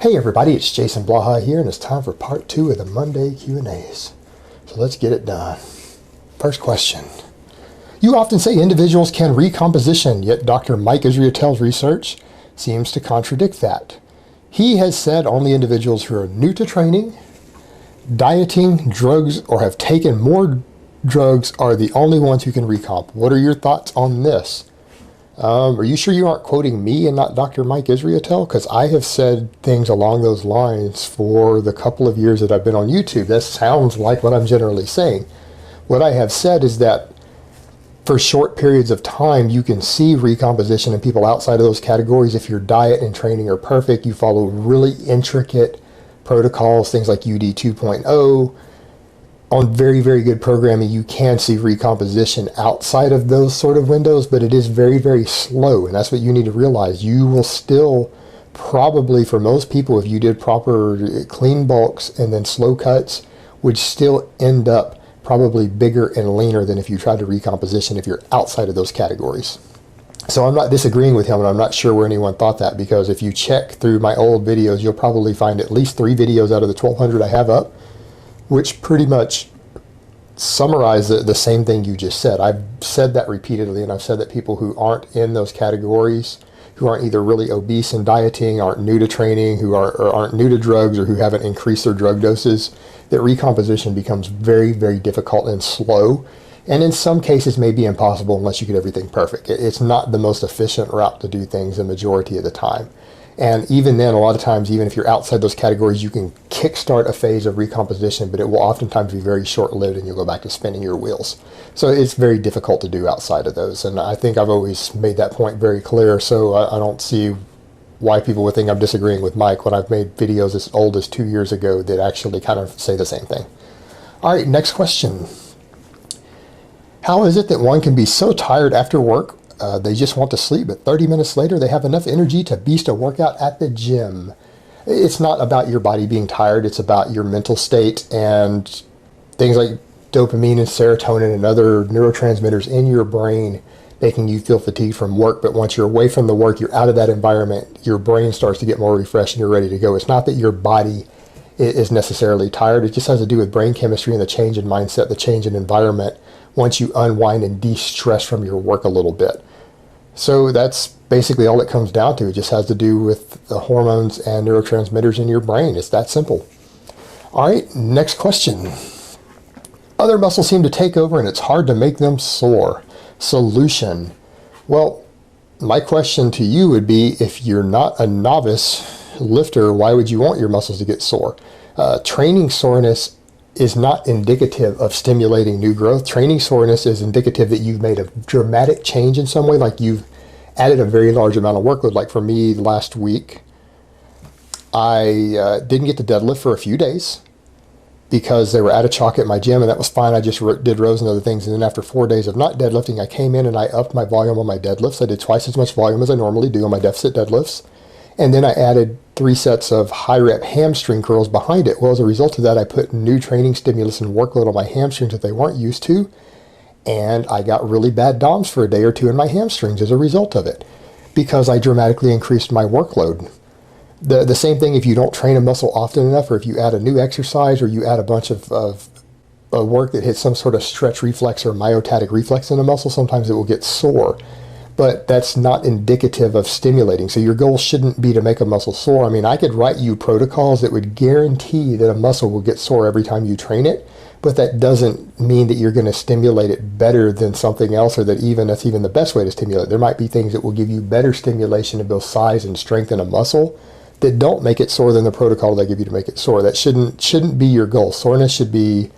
Hey everybody, it's Jason Blaha here, and it's time for part 2 of the Monday Q&As. So let's get it done. First question. You often say individuals can recomposition, yet Dr. Mike Israetel's research seems to contradict that. He has said only individuals who are new to training, dieting, drugs, or have taken more drugs are the only ones who can recomp. What are your thoughts on this? Are you sure you aren't quoting me and not Dr. Mike Israetel? Because I have said things along those lines for the couple of years that I've been on YouTube. That sounds like what I'm generally saying. What I have said is that for short periods of time, you can see recomposition in people outside of those categories. If your diet and training are perfect, you follow really intricate protocols, things like UD 2.0, on very, very good programming, you can see recomposition outside of those sort of windows, but it is very, very slow. And that's what you need to realize. You will still probably, for most people, if you did proper clean bulks and then slow cuts, would still end up probably bigger and leaner than if you tried to recomposition if you're outside of those categories. So I'm not disagreeing with him, and I'm not sure where anyone thought that, because if you check through my old videos, you'll probably find at least 3 videos out of the 1,200 I have up, which pretty much summarize the same thing you just said. I've said that repeatedly, and I've said that people who aren't in those categories, who aren't either really obese and dieting, aren't new to training, who aren't new to drugs, or who haven't increased their drug doses, that recomposition becomes very, very difficult and slow, and in some cases may be impossible unless you get everything perfect. It's not the most efficient route to do things the majority of the time. And even then, a lot of times, even if you're outside those categories, you can kickstart a phase of recomposition, but it will oftentimes be very short-lived and you'll go back to spinning your wheels. So it's very difficult to do outside of those. And I think I've always made that point very clear, so I don't see why people would think I'm disagreeing with Mike when I've made videos as old as 2 years ago that actually kind of say the same thing. All right, next question. How is it that one can be so tired after work they just want to sleep, but 30 minutes later they have enough energy to beast a workout at the gym? It's not about your body being tired, it's about your mental state and things like dopamine and serotonin and other neurotransmitters in your brain making you feel fatigued from work. But once you're away from the work, you're out of that environment, your brain starts to get more refreshed and you're ready to go. It's not that your body is necessarily tired, it just has to do with brain chemistry and the change in mindset, the change in environment once you unwind and de-stress from your work a little bit. So that's basically all it comes down to. It just has to do with the hormones and neurotransmitters in your brain. It's that simple. All right, next question. Other muscles seem to take over and it's hard to make them sore. Solution. Well, my question to you would be, if you're not a novice lifter, why would you want your muscles to get sore? Training soreness is not indicative of stimulating new growth. Training soreness is indicative that you've made a dramatic change in some way, like you've added a very large amount of workload. Like for me last week, I didn't get to deadlift for a few days because they were out of chalk at my gym, and that was fine. I just did rows and other things. And then after 4 days of not deadlifting, I came in and I upped my volume on my deadlifts. I did twice as much volume as I normally do on my deficit deadlifts. And then I added 3 sets of high rep hamstring curls behind it. Well, as a result of that, I put new training stimulus and workload on my hamstrings that they weren't used to. And I got really bad DOMs for a day or 2 in my hamstrings as a result of it, because I dramatically increased my workload. The same thing if you don't train a muscle often enough, or if you add a new exercise, or you add a bunch of work that hits some sort of stretch reflex or myotatic reflex in a muscle, sometimes it will get sore. But that's not indicative of stimulating. So your goal shouldn't be to make a muscle sore. I mean, I could write you protocols that would guarantee that a muscle will get sore every time you train it, but that doesn't mean that you're going to stimulate it better than something else, or that that's even the best way to stimulate. There might be things that will give you better stimulation to build size and strength in a muscle that don't make it sore than the protocol they give you to make it sore. That shouldn't be your goal. Soreness should be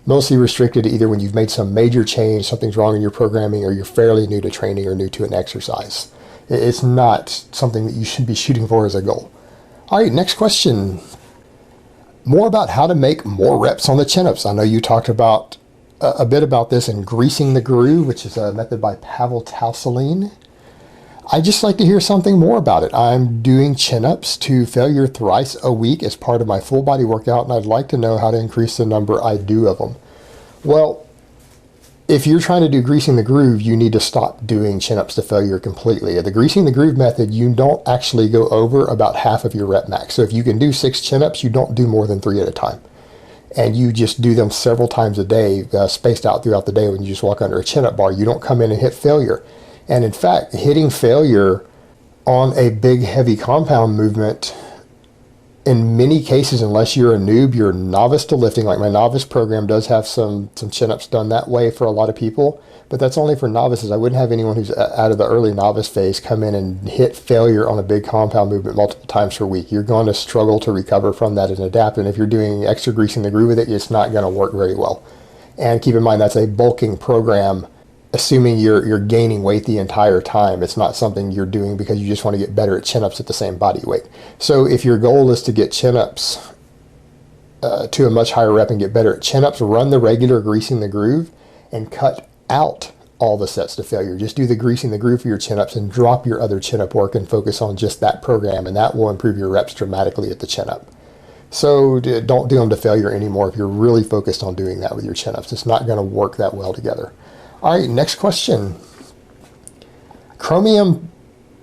mostly restricted to either when you've made some major change, something's wrong in your programming, or you're fairly new to training or new to an exercise. It's not something that you should be shooting for as a goal. All right, next question. More about how to make more reps on the chin-ups. I know you talked about a bit about this in Greasing the Groove, which is a method by Pavel Tausalin. I'd just like to hear something more about it. I'm doing chin-ups to failure thrice a week as part of my full body workout, and I'd like to know how to increase the number I do of them. Well, if you're trying to do greasing the groove, you need to stop doing chin-ups to failure completely. The greasing the groove method, you don't actually go over about half of your rep max. So if you can do 6 chin-ups, you don't do more than 3 at a time. And you just do them several times a day, spaced out throughout the day when you just walk under a chin-up bar. You don't come in and hit failure. And in fact, hitting failure on a big, heavy compound movement, in many cases, unless you're a noob, you're novice to lifting, like my novice program does have some chin-ups done that way for a lot of people, but that's only for novices. I wouldn't have anyone who's out of the early novice phase come in and hit failure on a big compound movement multiple times per week. You're going to struggle to recover from that and adapt, and if you're doing extra greasing the groove with it, it's not going to work very well. And keep in mind, that's a bulking program, assuming you're gaining weight the entire time. It's not something you're doing because you just want to get better at chin-ups at the same body weight. So if your goal is to get chin-ups to a much higher rep and get better at chin-ups, run the regular greasing the groove and cut out all the sets to failure. Just do the greasing the groove for your chin-ups and drop your other chin-up work and focus on just that program, and that will improve your reps dramatically at the chin-up. So don't do them to failure anymore if you're really focused on doing that with your chin-ups. It's not going to work that well together. All right, next question. Chromium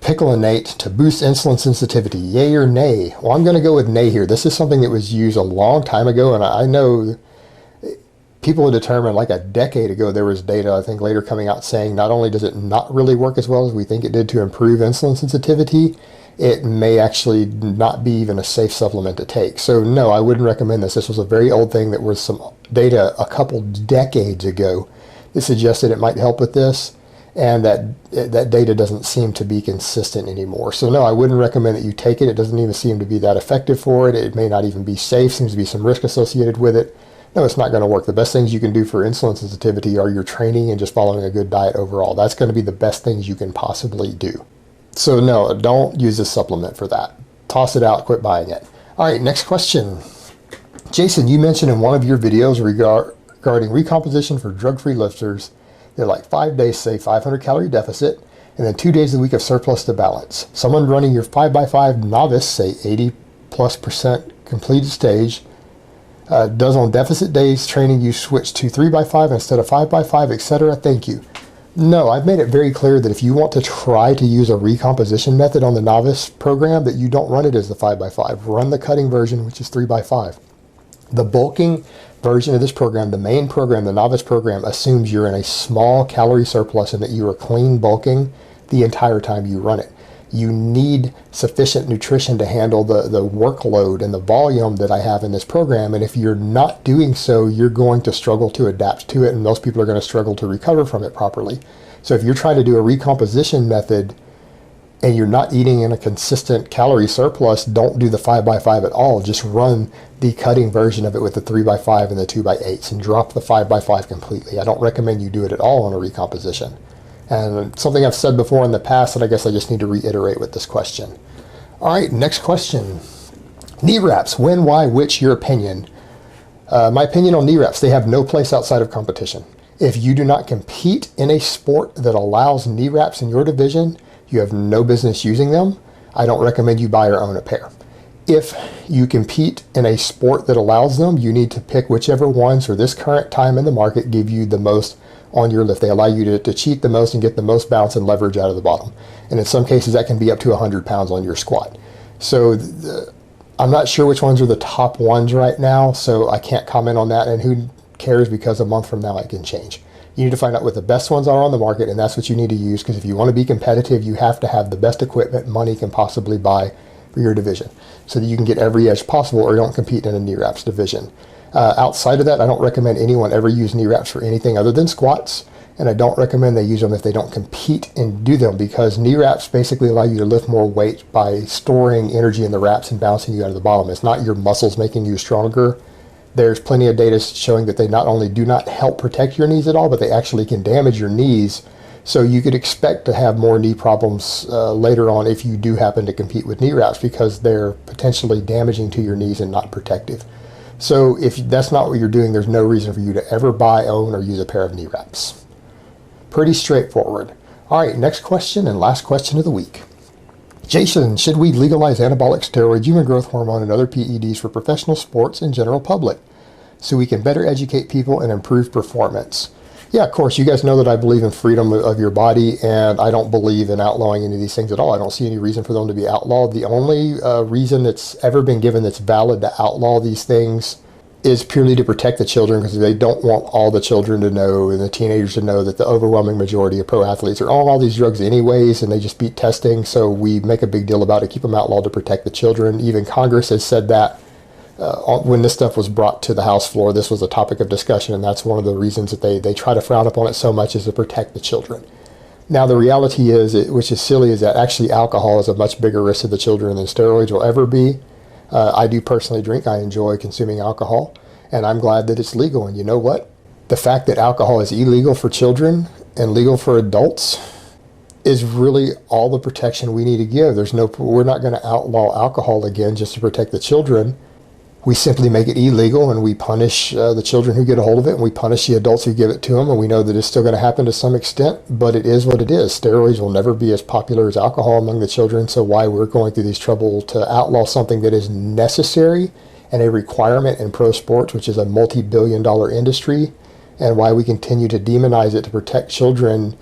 picolinate to boost insulin sensitivity, yay or nay? Well, I'm going to go with nay here. This is something that was used a long time ago, and I know people had determined like a decade ago there was data, I think later coming out, saying not only does it not really work as well as we think it did to improve insulin sensitivity, it may actually not be even a safe supplement to take. So no, I wouldn't recommend this. This was a very old thing that was some data a couple decades ago. It suggested it might help with this, and that data doesn't seem to be consistent anymore. So no, I wouldn't recommend that you take it. It doesn't even seem to be that effective for it. It may not even be safe. Seems to be some risk associated with it. No, it's not going to work. The best things you can do for insulin sensitivity are your training and just following a good diet overall. That's going to be the best things you can possibly do. So no, don't use this supplement for that. Toss it out, quit buying it. All right, next question. Jason, you mentioned in one of your videos regarding recomposition for drug-free lifters, they're like 5 days, say 500 calorie deficit, and then 2 days a week of surplus to balance. Someone running your 5x5 novice, say 80+% completed stage, does on deficit days training you switch to 3x5 instead of 5x5, etc. Thank you. No, I've made it very clear that if you want to try to use a recomposition method on the novice program, that you don't run it as the 5x5. Run the cutting version, which is 3x5. The bulking version of this program, the main program, the novice program, assumes you're in a small calorie surplus and that you are clean bulking the entire time you run it. You need sufficient nutrition to handle the workload and the volume that I have in this program, and if you're not doing so, you're going to struggle to adapt to it, and most people are going to struggle to recover from it properly. So if you're trying to do a recomposition method and you're not eating in a consistent calorie surplus, don't do the 5x5 at all. Just run the cutting version of it with the 3x5 and the 2x8s and drop the 5x5 completely. I don't recommend you do it at all on a recomposition. And something I've said before in the past that I guess I just need to reiterate with this question. All right, next question. Knee wraps, when, why, which, your opinion? My opinion on knee wraps, they have no place outside of competition. If you do not compete in a sport that allows knee wraps in your division, you have no business using them. I don't recommend you buy or own a pair. If you compete in a sport that allows them, you need to pick whichever ones for this current time in the market give you the most on your lift. They allow you to cheat the most and get the most bounce and leverage out of the bottom. And in some cases, that can be up to 100 pounds on your squat. So I'm not sure which ones are the top ones right now, so I can't comment on that. And who cares, because a month from now it can change. You need to find out what the best ones are on the market, and that's what you need to use, because if you want to be competitive, you have to have the best equipment money can possibly buy for your division so that you can get every edge possible, or don't compete in a knee wraps division. Outside of that, I don't recommend anyone ever use knee wraps for anything other than squats, and I don't recommend they use them if they don't compete and do them, because knee wraps basically allow you to lift more weight by storing energy in the wraps and bouncing you out of the bottom. It's not your muscles making you stronger. There's plenty of data showing that they not only do not help protect your knees at all, but they actually can damage your knees. So you could expect to have more knee problems later on if you do happen to compete with knee wraps, because they're potentially damaging to your knees and not protective. So if that's not what you're doing, there's no reason for you to ever buy, own, or use a pair of knee wraps. Pretty straightforward. All right, next question and last question of the week. Jason, should we legalize anabolic steroids, human growth hormone, and other PEDs for professional sports and general public so we can better educate people and improve performance? Yeah, of course, you guys know that I believe in freedom of your body, and I don't believe in outlawing any of these things at all. I don't see any reason for them to be outlawed. The only reason that's ever been given that's valid to outlaw these things is purely to protect the children, because they don't want all the children to know and the teenagers to know that the overwhelming majority of pro athletes are on all these drugs anyways, and they just beat testing. So we make a big deal about it, keep them outlawed to protect the children. Even Congress has said that. When this stuff was brought to the House floor, this was a topic of discussion, and that's one of the reasons that they try to frown upon it so much, is to protect the children. Now, the reality is, which is silly, is that actually alcohol is a much bigger risk to the children than steroids will ever be. I do personally drink. I enjoy consuming alcohol, and I'm glad that it's legal. And you know what? The fact that alcohol is illegal for children and legal for adults is really all the protection we need to give. We're not going to outlaw alcohol again just to protect the children. We simply make it illegal, and we punish the children who get a hold of it, and we punish the adults who give it to them, and we know that it's still going to happen to some extent, but it is what it is. Steroids will never be as popular as alcohol among the children, so why we're going through these trouble to outlaw something that is necessary and a requirement in pro sports, which is a multi-billion-dollar industry, and why we continue to demonize it to protect children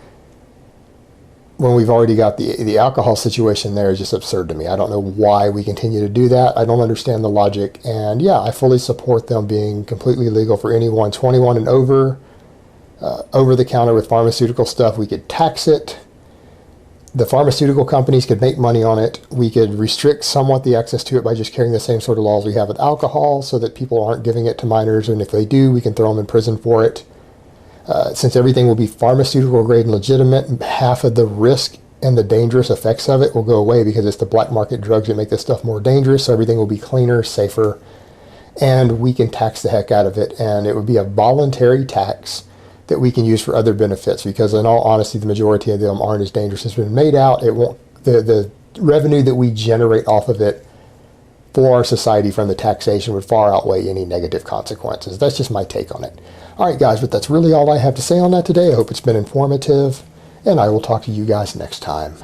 when we've already got the alcohol situation there, is just absurd to me. I don't know why we continue to do that. I don't understand the logic. And yeah, I fully support them being completely legal for anyone 21 and over the counter with pharmaceutical stuff. We could tax it. The pharmaceutical companies could make money on it. We could restrict somewhat the access to it by just carrying the same sort of laws we have with alcohol, so that people aren't giving it to minors. And if they do, we can throw them in prison for it. Since everything will be pharmaceutical grade and legitimate, half of the risk and the dangerous effects of it will go away, because it's the black market drugs that make this stuff more dangerous. So everything will be cleaner, safer, and we can tax the heck out of it. And it would be a voluntary tax that we can use for other benefits, because in all honesty, the majority of them aren't as dangerous as it's been made out. It won't, the revenue that we generate off of it for our society from the taxation would far outweigh any negative consequences. That's just my take on it. All right, guys, but that's really all I have to say on that today. I hope it's been informative, and I will talk to you guys next time.